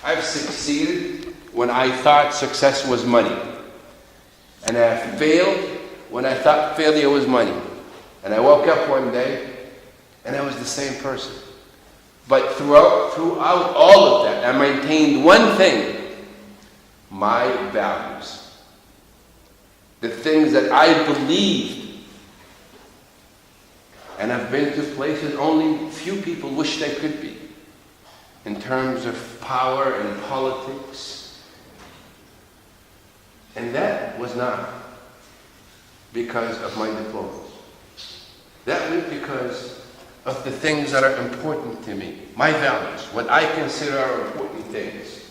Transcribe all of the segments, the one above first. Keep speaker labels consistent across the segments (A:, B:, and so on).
A: I've succeeded when I thought success was money. And I failed when I thought failure was money. And I woke up one day and I was the same person. But throughout all of that, I maintained one thing: my values. The things that I believed. And I've been to places only few people wish they could be, in terms of power and politics. And that was not because of my diplomas. That was because of the things that are important to me, my values, what I consider are important things.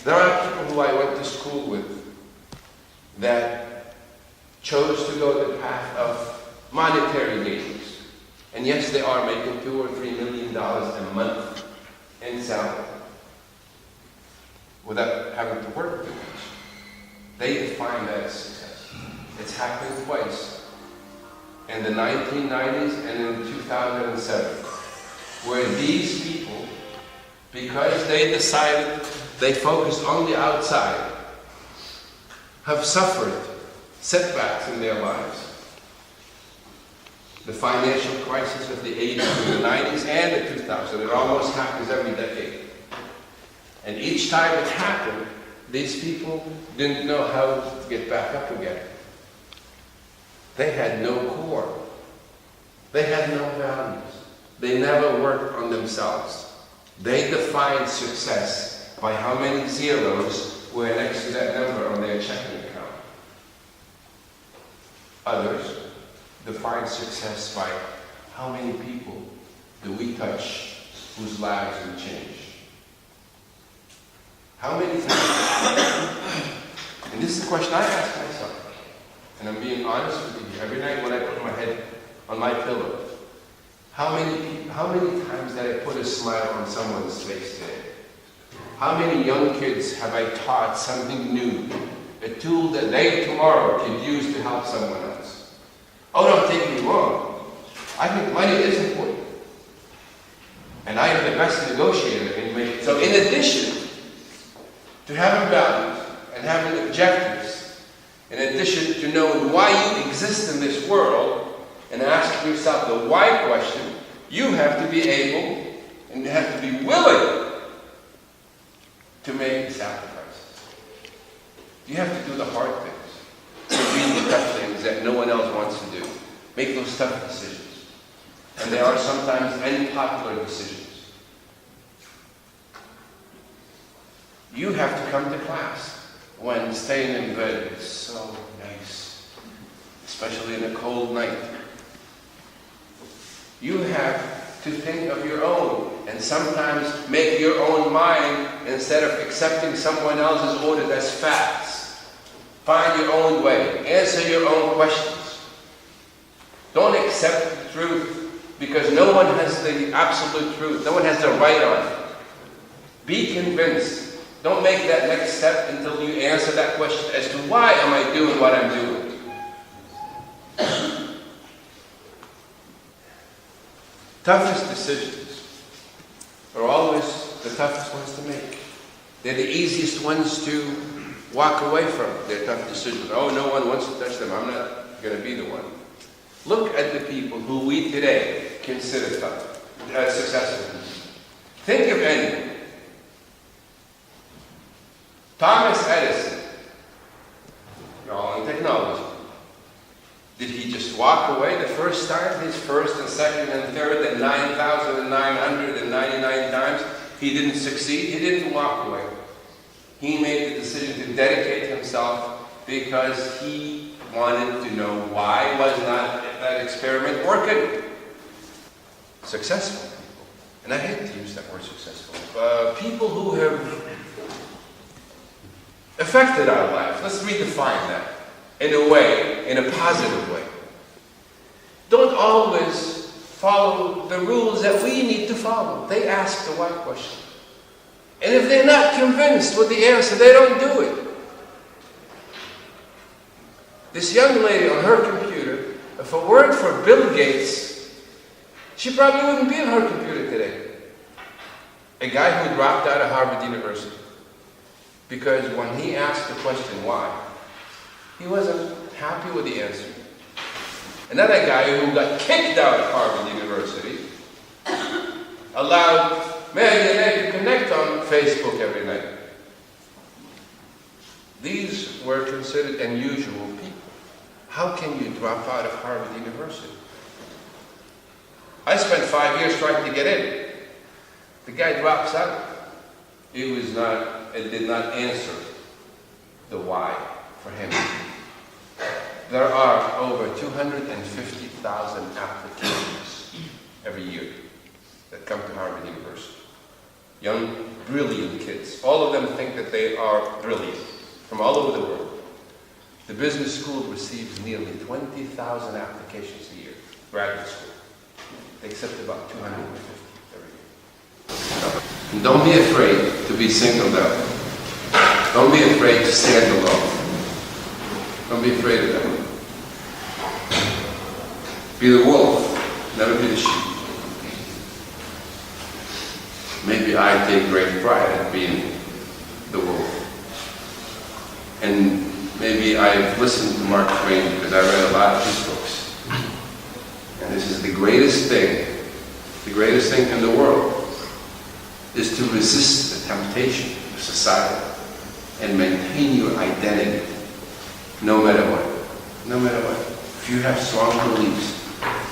A: There are people who I went to school with that chose to go the path of monetary gains. And yes, they are making $2 or $3 million a month in salary without having to work too much. They define that as success. It's happened twice. In the 1990s and in 2007, where these people, because they decided they focused on the outside, have suffered setbacks in their lives. The financial crisis of the 80s and the 90s and the 2000s, it almost happens every decade. And each time it happened, these people didn't know how to get back up again. They had no core. They had no values. They never worked on themselves. They defined success by how many zeros were next to that number on their checking account. Others define success by how many people do we touch whose lives we change. How many times? And this is the question I ask myself. And I'm being honest with you. Every night when I put my head on my pillow, how many times did I put a smile on someone's face today? How many young kids have I taught something new, a tool that they tomorrow could use to help someone else? Oh, don't take me wrong. I think money is important. And I am the best negotiator in money. So in addition to having values and having objectives, in addition to knowing why you exist in this world and asking yourself the why question, you have to be able and you have to be willing to make sacrifices. You have to do the hard things, to do the tough things that no one else wants to do. Make those tough decisions. And they are sometimes unpopular decisions. You have to come to class when staying in bed is so nice, especially in a cold night. You have to think of your own and sometimes make your own mind instead of accepting someone else's orders as facts. Find your own way. Answer your own questions. Don't accept the truth because no one has the absolute truth. No one has the right on it. Be convinced. Don't make that next step until you answer that question as to why am I doing what I'm doing. Toughest decisions are always the toughest ones to make. They're the easiest ones to walk away from. They're tough decisions. Oh, no one wants to touch them. I'm not going to be the one. Look at the people who we today consider successful. Think of any. Thomas Edison, all in technology. Did he just walk away the first time, his first and second and third and 9,999 times? He didn't succeed. He didn't walk away. He made the decision to dedicate himself because he wanted to know why was not that experiment working. Successful people, and I hate to use that word successful, people who have affected our lives. Let's redefine that in a way, in a positive way. Don't always follow the rules that we need to follow. They ask the why question. And if they're not convinced with the answer, they don't do it. This young lady on her computer, if it weren't for Bill Gates, she probably wouldn't be on her computer today. a guy who dropped out of Harvard University because when he asked the question why, he wasn't happy with the answer. Another guy who got kicked out of Harvard University allowed Mary and I to connect on Facebook every night. These were considered unusual people. How can you drop out of Harvard University? I spent 5 years trying to get in. The guy drops out. It did not answer the why for him. There are over 250,000 applications every year that come to Harvard University. Young, brilliant kids. All of them think that they are brilliant from all over the world. The business school receives nearly 20,000 applications a year, graduate school. They accept about 250 every year. And don't be afraid to be singled out. Don't be afraid to stand alone. Don't be afraid of that. Be the wolf, never be the sheep. Maybe I take great pride in being the wolf. And maybe I've listened to Mark Twain because I read a lot of his books. And this is the greatest thing in the world, is to resist the temptation of society and maintain your identity no matter what. No matter what. If you have strong beliefs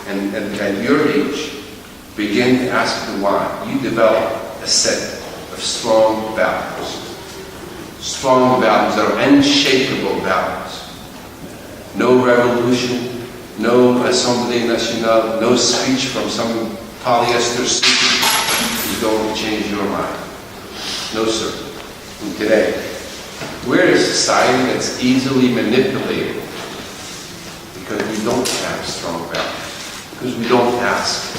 A: and at your age begin to ask the why, you develop a set of strong values. Strong values that are unshakable values. No revolution, no Assemblée Nationale, no speech from some polyester suit is going to change your mind. No, sir. And today, we're a society that's easily manipulated because we don't have strong values, because we don't ask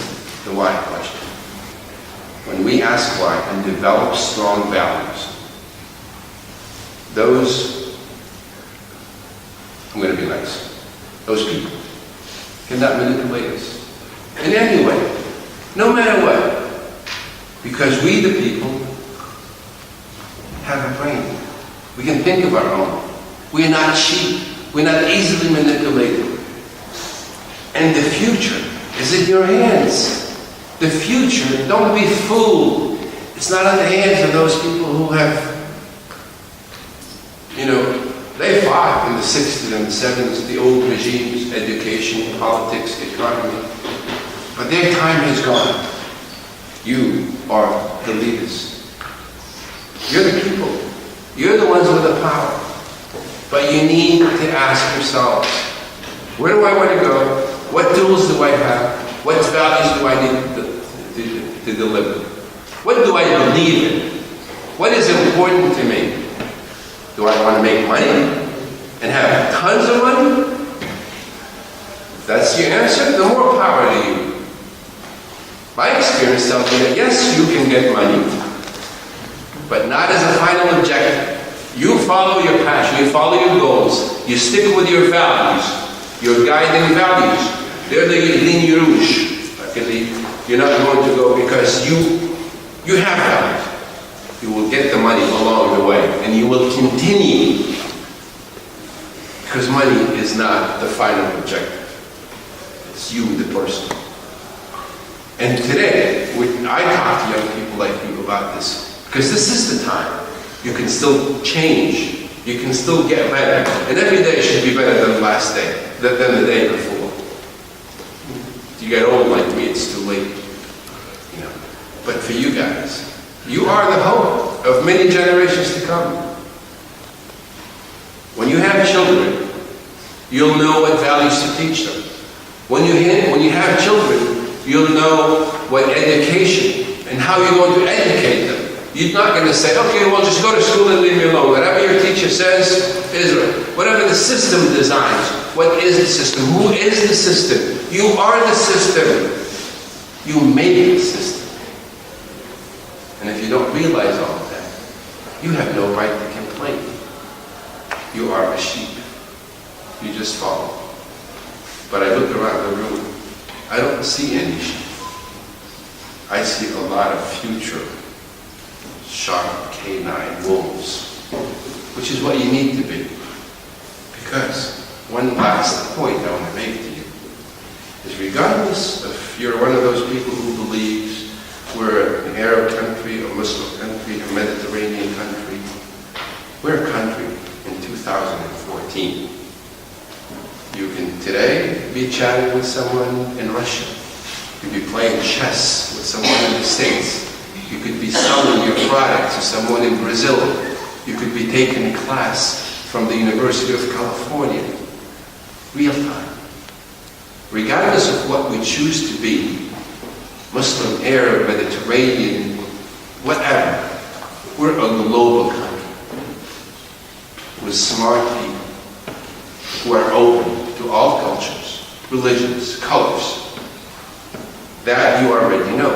A: the why question. When we ask why and develop strong values, those, I'm going to be nice, those people cannot manipulate us in any way, no matter what, because we the people have a brain. We can think of our own. We're not cheap. We're not easily manipulated. And the future is in your hands. The future, don't be fooled. It's not in the hands of those people who have, they fought in the 60s and the 70s, the old regimes, education, politics, economy. But their time has gone. You are the leaders. You're the people. You're the ones with the power. But you need to ask yourselves, where do I want to go? What tools do I have? What values do I need to deliver? What do I believe in? What is important to me? Do I want to make money and have tons of money? If that's your answer, the more power to you. My experience tells me that yes, you can get money, but not as a final objective. You follow your passion, you follow your goals, you stick with your values, your guiding values. They're the ligne rouge. You're not going to go because you have values. You will get the money along the way, and you will continue, because money is not the final objective. It's you, the person. And today, I talk to young people like you about this, because this is the time. You can still change. You can still get better. And every day should be better than the last day, than the day before. If you get old like me, it's too late. But for you guys, you are the hope of many generations to come. When you have children, you'll know what values to teach them. When you have children, you'll know what education and how you're going to educate them. You're not going to say, okay, well, just go to school and leave me alone. Whatever your teacher says is right. Whatever the system designs, what is the system? Who is the system? You are the system. You make the system. And if you don't realize all of that, you have no right to complain. You are a sheep. You just follow. But I look around the room, I don't see any sheep. I see a lot of future sharp canine wolves, which is what you need to be. Because one last point I want to make to you is, regardless if you're one of those people who believes we're an Arab country, a Muslim country, a Mediterranean country, we're a country in 2014. You can today be chatting with someone in Russia. You could be playing chess with someone in the States. You could be selling your product to someone in Brazil. You could be taking a class from the University of California. Real time. Regardless of what we choose to be, Muslim, Arab, Mediterranean, whatever, we're a global country with smart people who are open to all cultures, religions, colors. That you already know.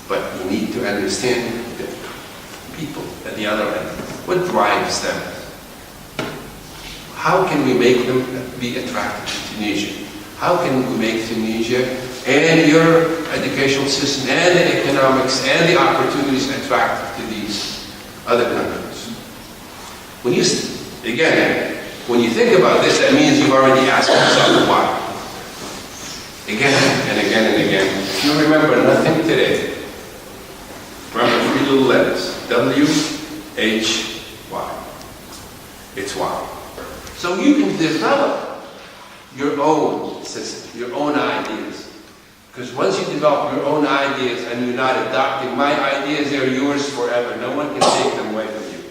A: But you need to understand the people at the other end. What drives them? How can we make them be attracted to Tunisia? How can we make Tunisia and your educational system and the economics and the opportunities attractive to these other countries? When you, again, when you think about this, that means you've already asked yourself why. Again and again and again. If you remember nothing today, remember 3 little letters. W-H-Y. It's why. So you can develop your own system, your own ideas. Because once you develop your own ideas and you're not adopting my ideas, they're yours forever. No one can take them away from you.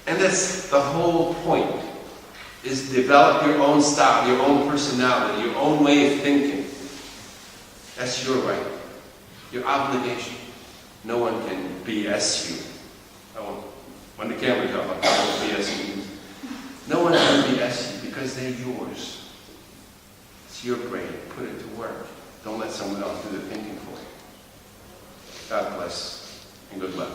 A: And that's the whole point, is develop your own style, your own personality, your own way of thinking. That's your right, your obligation. No one can BS you. When the camera's up, I won't BS you. No one can BS you because they're yours. It's your brain. Put it to work. Don't let someone else do the thinking for you. God bless and good luck.